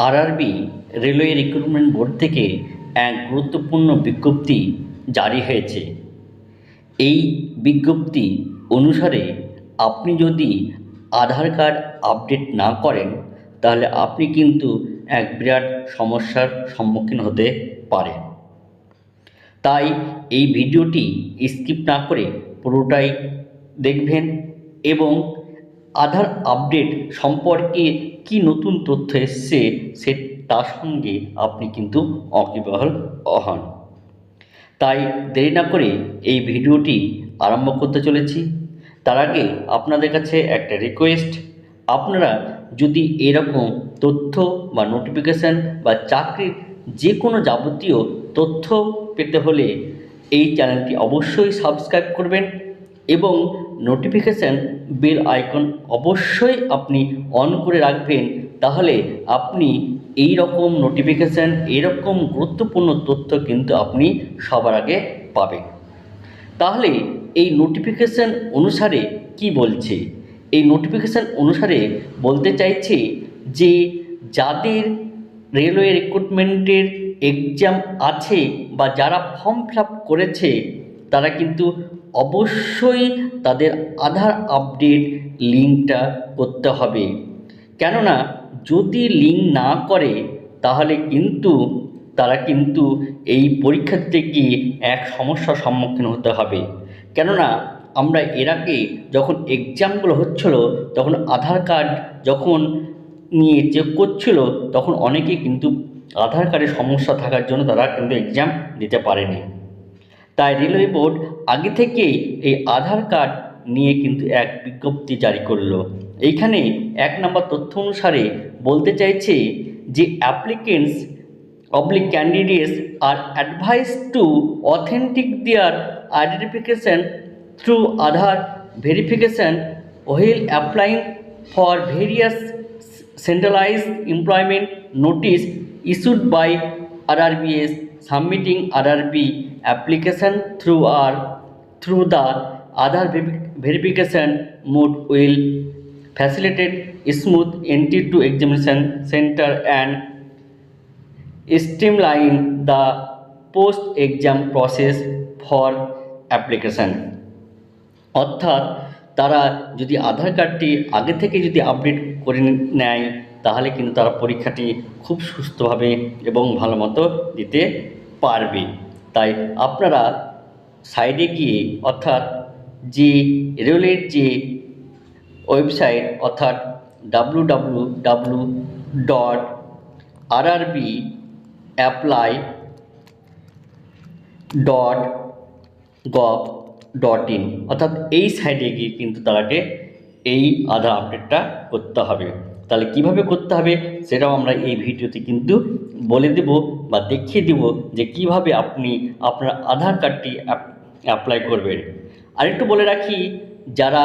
RRB railway recruitment board থেকে এক গুরুত্বপূর্ণ বিজ্ঞপ্তি জারি হয়েছে। এই বিজ্ঞপ্তি অনুসারে আপনি যদি আধার কার্ড আপডেট না করেন তাহলে আপনি কিন্তু এক বিরাট সমস্যার সম্মুখীন হতে পারেন। তাই এই ভিডিওটি স্কিপ না করে পুরোটাই দেখবেন এবং আধার আপডেট সম্পর্কে কি নতুন তথ্য এসছে তার সঙ্গে আপনি কিন্তু ওয়াকিবহাল হন। তাই দেরি না করে এই ভিডিওটি আরম্ভ করতে চলেছি। তার আগে আপনাদের কাছে একটা রিকোয়েস্ট, আপনারা যদি এরকম তথ্য বা নোটিফিকেশান বা চাকরির যে কোনো যাবতীয় তথ্য পেতে হলে এই চ্যানেলটি অবশ্যই সাবস্ক্রাইব করবেন এবং নোটিফিকেশান বেল আইকন অবশ্যই আপনি অন করে রাখবেন। তাহলে আপনি এই রকম নোটিফিকেশান, এরকম গুরুত্বপূর্ণ তথ্য কিন্তু আপনি সবার আগে পাবেন। তাহলে এই নোটিফিকেশান অনুসারে কি বলছে? এই নোটিফিকেশান অনুসারে বলতে চাইছে যে যাদের রেলওয়ে রিক্রুটমেন্টের এক্সাম আছে বা যারা ফর্ম ফিল আপ করেছে তারা কিন্তু অবশ্যই তাদের আধার আপডেট লিঙ্কটা করতে হবে। কেননা যদি লিঙ্ক না করে তাহলে কিন্তু তারা কিন্তু এই পরীক্ষা দিতে গিয়ে এক সমস্যার সম্মুখীন হতে হবে। কেননা আমরা এর আগে যখন এক্সামগুলো হচ্ছিল তখন আধার কার্ড যখন নিয়ে চেক করছিল তখন অনেকে কিন্তু আধার কার্ডের সমস্যা থাকার জন্য তারা কিন্তু এক্সাম দিতে পারেনি। তাই রেলওয়ে বোর্ড আগে থেকেই এই আধার কার্ড নিয়ে কিন্তু এক বিজ্ঞপ্তি জারি করলো। এইখানে এক নম্বর তথ্য অনুসারে বলতে চাইছে যে applicants candidates are advised to authentic their identification through Aadhaar verification while applying for various centralized employment notice issued by RRBS. Submitting RRB application through the Aadhaar verification mode will facilitate smooth entry to examination center and streamline the post-exam process for application। অর্থাৎ তারা যদি আধার কার্ডটি আগে থেকে যদি update করে নেয় তাহলে কিন্তু তারা পরীক্ষাটি খুব সুস্থভাবে এবং ভালো মতো দিতে পারবে। তাই আপনারা সাইডে গিয়ে অর্থাৎ যে রেলের যে ওয়েবসাইট অর্থাৎ www.rrbapply.gov.in অর্থাৎ এই সাইডে গিয়ে কিন্তু তাকে এই আধার আপডেটটা করতে হবে। তাহলে কিভাবে করতে হবে সেটাও আমরা এই ভিডিওতে কিন্তু বলে দেব বা দেখিয়ে দেব যে কিভাবে আপনি আপনার আধার কার্ডটি অ্যাপ্লাই করবেন। আরেকটু বলে রাখি, যারা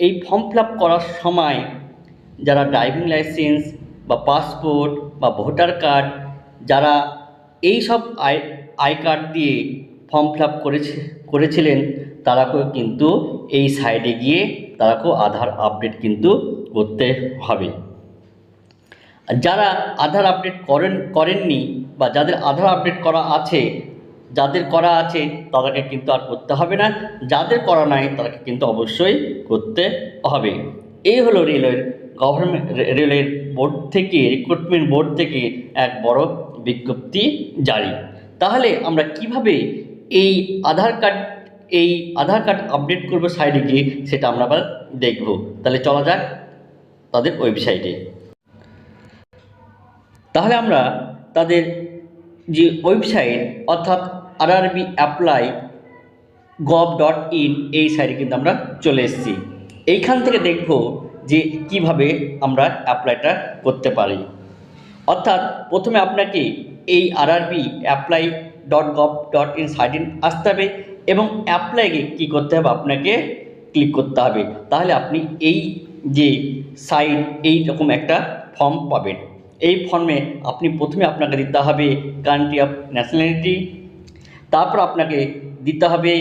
এই ফর্ম ফিল আপ করার সময় যারা ড্রাইভিং লাইসেন্স বা পাসপোর্ট বা ভোটার কার্ড যারা এই সব আই কার্ড দিয়ে ফর্ম ফিল আপ করেছিলেন তারাকেও কিন্তু এই সাইডে গিয়ে তারাকেও আধার আপডেট কিন্তু করতে হবে। যারা আধার আপডেট করেননি বা যাদের আধার আপডেট করা আছে তাদেরকে কিন্তু আর করতে হবে না, যাদের করা নাই তাদেরকে কিন্তু অবশ্যই করতে হবে। এই হলো রেলওয়ের বোর্ড থেকে রিক্রুটমেন্ট বোর্ড থেকে এক বড় বিজ্ঞপ্তি জারি। তাহলে আমরা কিভাবে এই আধার কার্ড আপডেট করব সাইডে গিয়ে সেটা আমরা আবার দেখব। তাহলে চলা যাক তাদের ওয়েবসাইটে। তাহলে আমরা তাদের যে ওয়েবসাইট অর্থাৎ rrbapply.gov.in এই সাইটে কিন্তু আমরা চলে এসেছি। এইখান থেকে দেখব যে কিভাবে আমরা অ্যাপ্লাইটা করতে পারি। অর্থাৎ প্রথমে আপনাকে এই rrbapply.gov.in সাইটে আসতে হবে এবং অ্যাপ্লাইকে কী করতে হবে আপনাকে ক্লিক করতে হবে। তাহলে আপনি এই যে সাইট এই রকম একটা ফর্ম পাবেন। এই ফর্মে আপনি প্রথমে আপনাকে দিতে হবে কান্ট্রি অফ ন্যাশনালিটি, তারপর আপনাকে দিতে হবে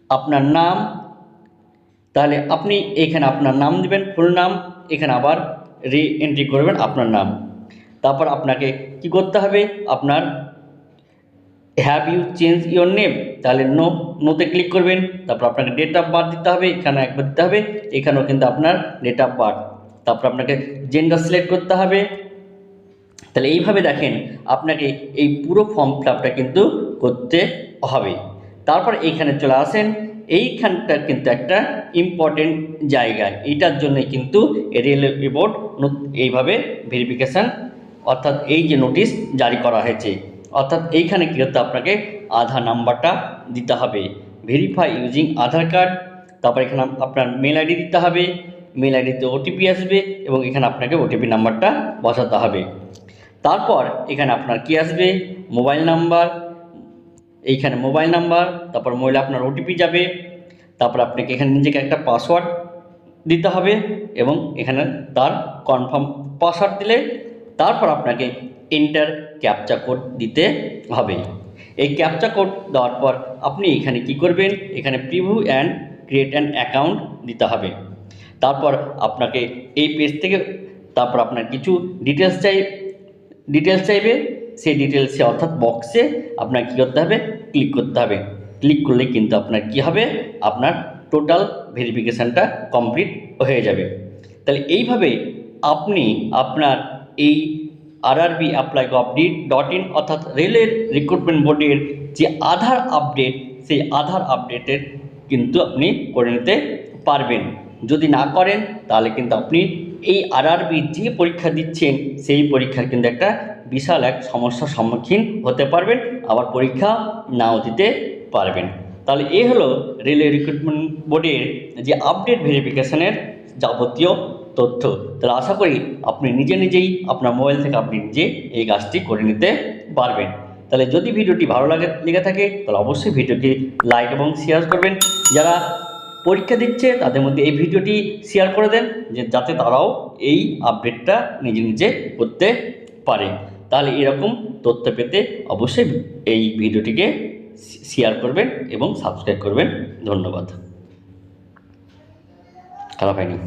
আপনার নাম। তাহলে আপনি এখানে আপনার নাম দেবেন, ফুল নাম, এখানে আবার রি এন্ট্রি করবেন আপনার নাম। তারপর আপনাকে কি করতে হবে, আপনার have you change your name, তাহলে নোতে ক্লিক করবেন। তারপর আপনাকে ডেট অফ বার্থ দিতে হবে, এখানে একবার দিতে হবে, এখানেও কিন্তু আপনার ডেট অফ বার্থ। তারপর আপনাকে জেন্ডার সিলেক্ট করতে হবে। তাহলে এইভাবে দেখেন আপনাকে এই পুরো ফর্ম ফিল আপটা কিন্তু করতে হবে। তারপর এইখানে চলে আসেন, এইখানটা কিন্তু একটা ইম্পর্টেন্ট জায়গা, এইটার জন্যই কিন্তু রেলওয়ে বোর্ড এইভাবে ভেরিফিকেশান অর্থাৎ এই যে নোটিশ জারি করা হয়েছে, অর্থাৎ এইখানে কী হতে আপনাকে আধার নাম্বারটা দিতে হবে, ভেরিফাই ইউজিং আধার কার্ড। তারপর এখানে আপনার মেল আইডি দিতে হবে, মেল আইডিতে ওটিপি আসবে এবং এখানে আপনাকে ওটিপি নাম্বারটা বসাতে হবে। তারপর এখানে আপনার কি আসবে, মোবাইল নাম্বার, এইখানে মোবাইল নাম্বার, তারপর মোবাইলে আপনার ওটিপি যাবে। তারপর আপনাকে এখানে নিজেকে একটা পাসওয়ার্ড দিতে হবে এবং এখানে তার কনফার্ম পাসওয়ার্ড দিলে তারপর আপনাকে এন্টার ক্যাপচা কোড দিতে হবে। এই ক্যাপচা কোড দেওয়ার পর আপনি এখানে কি করবেন, এখানে preview and create an account দিতে হবে। তারপর আপনাকে এই পেজ থেকে তারপর আপনার কিছু ডিটেলস চাইবে, সেই ডিটেলসে অর্থাৎ বক্সে আপনার কী করতে হবে, ক্লিক করতে হবে। ক্লিক করলে কিন্তু আপনার কি হবে, আপনার টোটাল ভেরিফিকেশানটা কমপ্লিট হয়ে যাবে। তাহলে এইভাবে আপনি আপনার এই rrbapply.gov.in অর্থাৎ রেলের রিক্রুটমেন্ট বোর্ডের যে আধার আপডেট, সেই আধার আপডেটের কিন্তু আপনি করে নিতে পারবেন। যদি না করেন তাহলে কিন্তু আপনি এই আরআরবি যে পরীক্ষা দিচ্ছেন সেই পরীক্ষার কিন্তু একটা বিশাল এক সমস্যার সম্মুখীন হতে পারবেন, আবার পরীক্ষা নাও দিতে পারবেন। তাহলে এই হলো রেলওয়ে রিক্রুটমেন্ট বোর্ডের যে আপডেট ভেরিফিকেশানের যাবতীয় তথ্য। তাহলে আশা করি আপনি নিজেই আপনার মোবাইল থেকে আপনি নিজে এই কাজটি করে নিতে পারবেন। তাহলে যদি ভিডিওটি ভালো লেগে থাকে তাহলে অবশ্যই ভিডিওটি লাইক এবং শেয়ার করবেন। যারা পরীক্ষা দিচ্ছে তাদের মধ্যে এই ভিডিওটি শেয়ার করে দেন, যে যাতে তারাও এই আপডেটটা নিজে করতে পারে। তাহলে এরকম তথ্য পেতে অবশ্যই এই ভিডিওটিকে শেয়ার করবেন এবং সাবস্ক্রাইব করবেন। ধন্যবাদ। খারাপ হয়নি।